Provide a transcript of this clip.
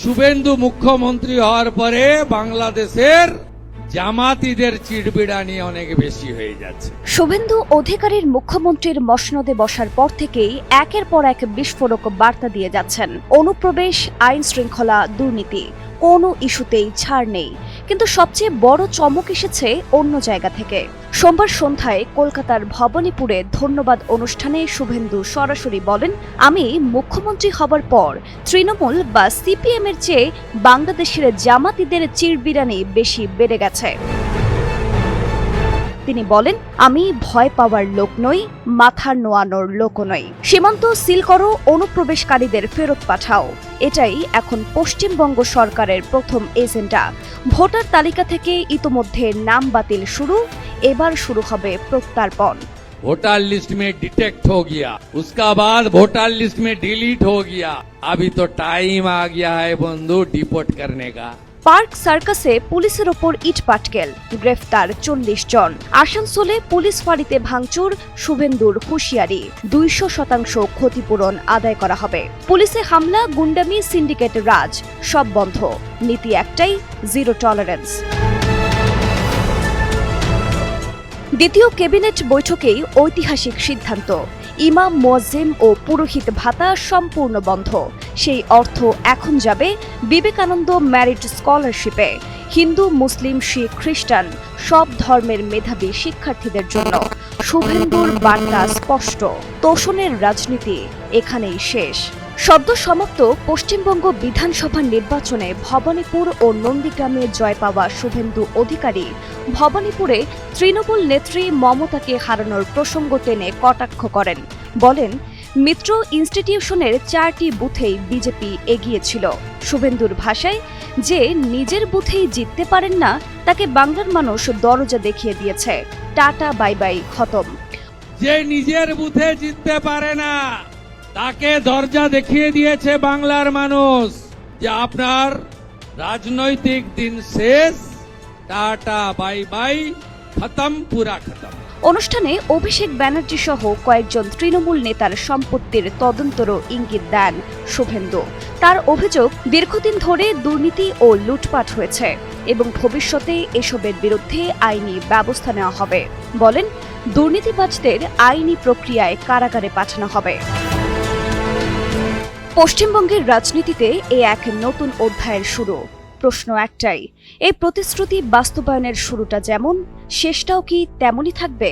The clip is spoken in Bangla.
শুভেন্দু মুখ্যমন্ত্রী হওয়ার পরে বাংলাদেশের জামাতিদের চিড়বিড়ানি অনেক বেশি হয়ে যাচ্ছে। শুভেন্দু অধিকারীর মুখ্যমন্ত্রীর মসনদে বসার পর থেকেই একের পর এক বিস্ফোরক বার্তা দিয়ে যাচ্ছেন। অনুপ্রবেশ, আইন শৃঙ্খলা, দুর্নীতি, কোনো ইস্যুতেই ছাড় নেই। কিন্তু সবচেয়ে বড় চমক এসেছে অন্য জায়গা থেকে। সোমবার সন্ধ্যায় কলকাতার ভবানীপুরে ধন্যবাদ অনুষ্ঠানে শুভেন্দু সরাসরি বলেন, আমি মুখ্যমন্ত্রী হবার পর তৃণমূল বা সিপিএম এর চেয়ে বাংলাদেশের জামাতিদের চিড়বিড়ানি বেশি বেড়ে গেছে। তিনি বলেন, আমি ভয় পাওয়ার লোক নই, মাথা নোয়ানোর লোকও নই। সীমান্ত সিল করো, অনুপ্রবেশকারীদের ফেরত পাঠাও, এটাই এখন পশ্চিমবঙ্গ সরকারের প্রথম এজেন্ডা। ভোটার তালিকা থেকে ইতোমধ্যে নাম বাতিল শুরু, এবার শুরু হবে প্রত্যার্পণ। वोटर लिस्ट में डिटेक्ट हो गया, उसका बाद वोटर लिस्ट में डिलीट हो गया। अभी तो टाइम आ गया है बंधु डिपोर्ट करने का। পার্ক সার্কাসে পুলিশের ওপর ইট পাটকেল, গ্রেফতার 40 জন। আসানসোলে পুলিশ ফাঁড়িতে ভাঙচুর, শুভেন্দুর হুঁশিয়ারি, 200% ক্ষতিপূরণ আদায় করা হবে। পুলিশে হামলা, গুন্ডামি, সিন্ডিকেট রাজ, সব বন্ধ। নীতি একটাই, জিরো টলারেন্স। দ্বিতীয় ক্যাবিনেট বৈঠকেই ঐতিহাসিক সিদ্ধান্ত, ইমাম, মুয়াজ্জিম ও পুরোহিত ভাতা সম্পূর্ণ বন্ধ। সেই অর্থ এখন যাবে বিবেকানন্দ মেরিট স্কলারশিপে। হিন্দু, মুসলিম, শিখ, খ্রিস্টান সব ধর্মের মেধাবী শিক্ষার্থীদের জন্য। শুভেন্দুর বার্তা স্পষ্ট, তোষণের রাজনীতি এখানেই শেষ। সদ্য সমাপ্ত পশ্চিমবঙ্গ বিধানসভা নির্বাচনে ভবানীপুর ও নন্দীগ্রামে জয় পাওয়া শুভেন্দু অধিকারী ভবানীপুরে তৃণমূল নেত্রী মমতাকে হারানোর প্রসঙ্গ টেনে কটাক্ষ করেন। বলেন, মিত্র ইনস্টিটিউশনের 4টি বুথেই বিজেপি এগিয়েছিল। শুভেন্দুর ভাষায়, যে নিজের বুথেই জিততে পারেন না তাকে বাংলার মানুষ দরজা দেখিয়ে দিয়েছে। টাটা বাই বাই, খতম। যে নিজের বুথে জিততে পারে না তাকে দরজা দেখিয়ে দিয়েছে বাংলার মানুষ, যে আপনার রাজনৈতিক দিন শেষ, টাটা বাই বাই, খতম, পুরা খতম। অনুষ্ঠানে অভিষেক ব্যানার্জি সহ কয়েকজন তৃণমূল নেতার সম্পত্তির তদন্তরও ইঙ্গিত দেন শুভেন্দু। তার অভিযোগ, দীর্ঘদিন ধরে দুর্নীতি ও লুটপাট হয়েছে এবং ভবিষ্যতে এসবের বিরুদ্ধে আইনি ব্যবস্থা নেওয়া হবে। বলেন, দুর্নীতিবাজদের আইনি প্রক্রিয়ায় কারাগারে পাঠানো হবে। পশ্চিমবঙ্গের রাজনীতিতে এ এক নতুন অধ্যায়ের শুরু। প্রশ্ন একটাই, এই প্রতিশ্রুতি বাস্তবায়নের শুরুটা যেমন, শেষটাও কি তেমনই থাকবে?